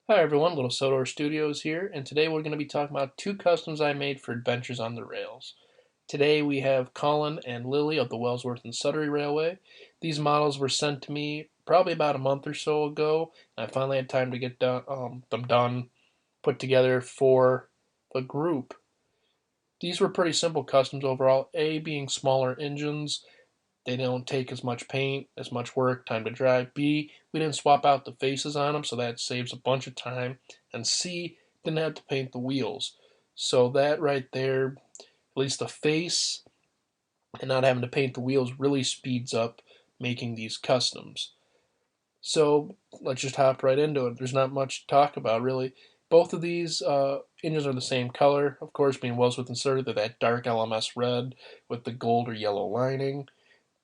Hi everyone, Little Sodor Studios here, and today we're going to be talking about two customs I made for Adventures on the Rails. Today we have Colin and Lily of the Wellsworth and Sudbury Railway. These models were sent to me probably about a month or so ago, and I finally had time to get them done, put together for the group. These were pretty simple customs overall, A being smaller engines, they don't take as much paint, as much work, time to dry. B, we didn't swap out the faces on them, so that saves a bunch of time. And C, didn't have to paint the wheels. So that right there, at least the face and not having to paint the wheels really speeds up making these customs. So let's just hop right into it. There's not much to talk about really. Both of these engines are the same color, of course, being Wellsworth inserted. They're that dark LMS red with the gold or yellow lining.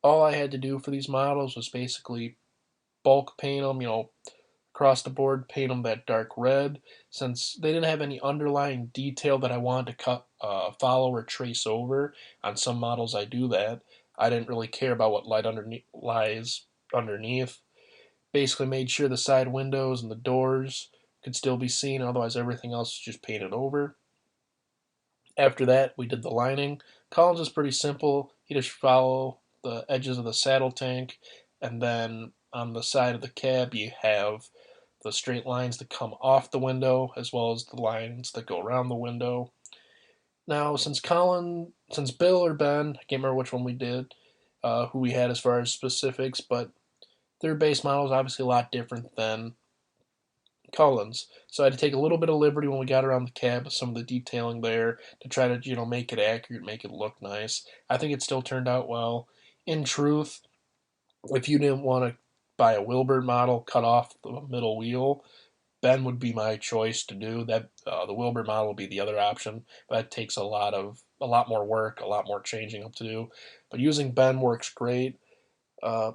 All I had to do for these models was basically bulk paint them, across the board, paint them that dark red. Since they didn't have any underlying detail that I wanted to follow or trace over, on some models I do that. I didn't really care about what lies underneath. Basically made sure the side windows and the doors could still be seen, otherwise everything else was just painted over. After that, we did the lining. Collins is pretty simple. You just follow the edges of the saddle tank, and then on the side of the cab, you have the straight lines that come off the window, as well as the lines that go around the window. Now, since Bill or Ben, I can't remember which one we did, who we had as far as specifics, but their base model is obviously a lot different than Collins. So I had to take a little bit of liberty when we got around the cab with some of the detailing there to try to, make it accurate, make it look nice. I think it still turned out well. In truth, if you didn't want to buy a Wilbur model, cut off the middle wheel, Ben would be my choice to do that. The Wilbur model would be the other option, but that takes a lot more work, a lot more changing up to do. But using Ben works great. Uh,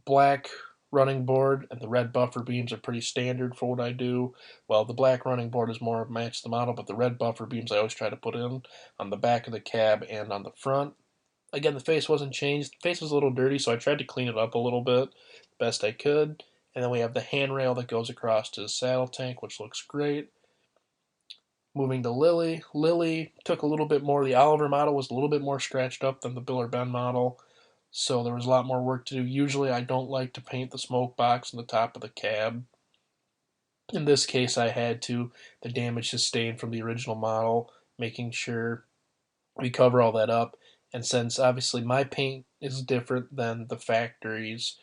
Black running board and the red buffer beams are pretty standard for what I do. Well, the black running board is more match the model, but the red buffer beams I always try to put in on the back of the cab and on the front. Again, the face wasn't changed. The face was a little dirty, so I tried to clean it up a little bit, best I could. And then we have the handrail that goes across to the saddle tank, which looks great. Moving to Lily. Lily took a little bit more. The Oliver model was a little bit more scratched up than the Bill or Ben model, so there was a lot more work to do. Usually, I don't like to paint the smoke box on the top of the cab. In this case, I had to. The damage sustained from the original model, making sure we cover all that up. And since obviously my paint is different than the factory's,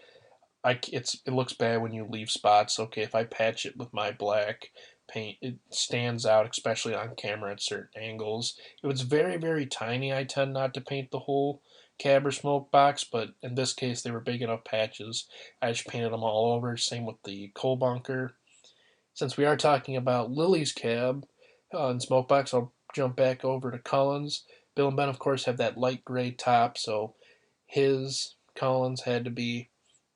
it looks bad when you leave spots. Okay, if I patch it with my black paint, it stands out, especially on camera at certain angles. If it's very tiny, I tend not to paint the whole cab or smoke box, but in this case, they were big enough patches. I just painted them all over. Same with the coal bunker. Since we are talking about Lily's cab and smoke box, I'll jump back over to Colin's. Bill and Ben, of course, have that light gray top, so his Collins had to be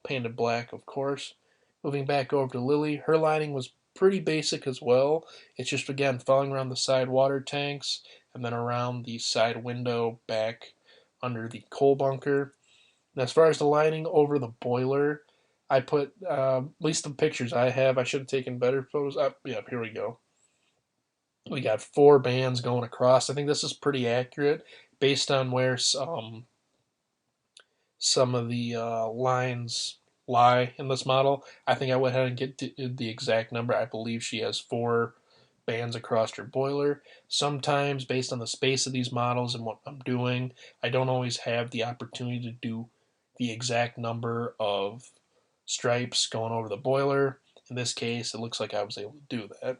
painted black, of course. Moving back over to Lily, her lining was pretty basic as well. It's just, again, following around the side water tanks and then around the side window back under the coal bunker. And as far as the lining over the boiler, I put, at least the pictures I have, I should have taken better photos. Up, yeah, here we go. We got four bands going across. I think this is pretty accurate based on where some of the lines lie in this model. I think I went ahead and get the exact number. I believe she has four bands across her boiler. Sometimes, based on the space of these models and what I'm doing, I don't always have the opportunity to do the exact number of stripes going over the boiler. In this case, it looks like I was able to do that.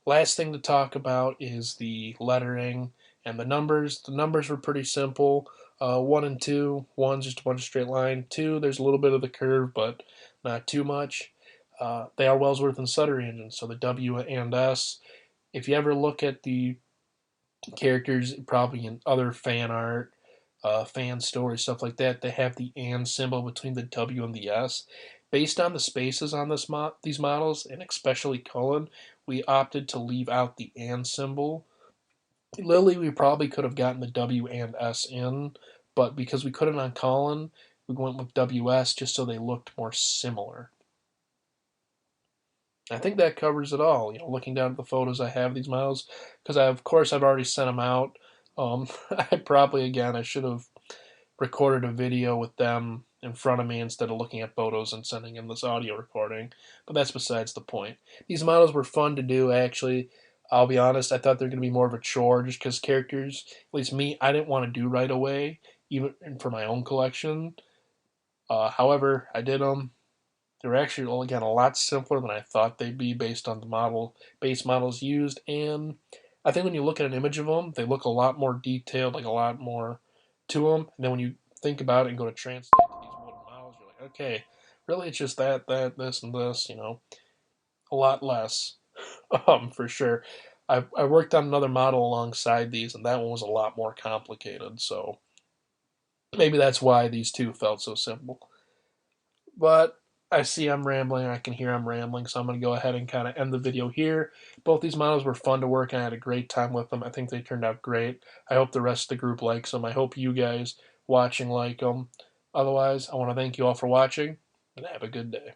Last thing to talk about is the lettering and the numbers. The numbers were pretty simple. 1 and 2. 1's just a bunch of straight line. 2, there's a little bit of the curve, but not too much. They are Wellsworth and Sudbury engines, so the W and S. If you ever look at the characters, probably in other fan art, fan stories, stuff like that, they have the and symbol between the W and the S. Based on the spaces on these models, and especially Colin, we opted to leave out the and symbol. Lily, we probably could have gotten the W and S in, but because we couldn't on Colin, we went with WS just so they looked more similar. I think that covers it all. Looking down at the photos I have of these models, because of course I've already sent them out. I probably again I should have recorded a video with them in front of me instead of looking at photos and sending in this audio recording. But that's besides the point. These models were fun to do, actually. I'll be honest, I thought they were going to be more of a chore just because characters, at least me, I didn't want to do right away, even for my own collection. However, I did them. They were actually, again, a lot simpler than I thought they'd be based on the base models used. And I think when you look at an image of them, they look a lot more detailed, like a lot more to them. And then when you think about it and go to translate to these wooden models, you're like, okay, really it's just that, this, and this, a lot less, for sure. I worked on another model alongside these, and that one was a lot more complicated. So maybe that's why these two felt so simple. But I see I'm rambling. I can hear I'm rambling, so I'm going to go ahead and kind of end the video here. Both these models were fun to work on. I had a great time with them. I think they turned out great. I hope the rest of the group likes them. I hope you guys watching like them. Otherwise, I want to thank you all for watching, and have a good day.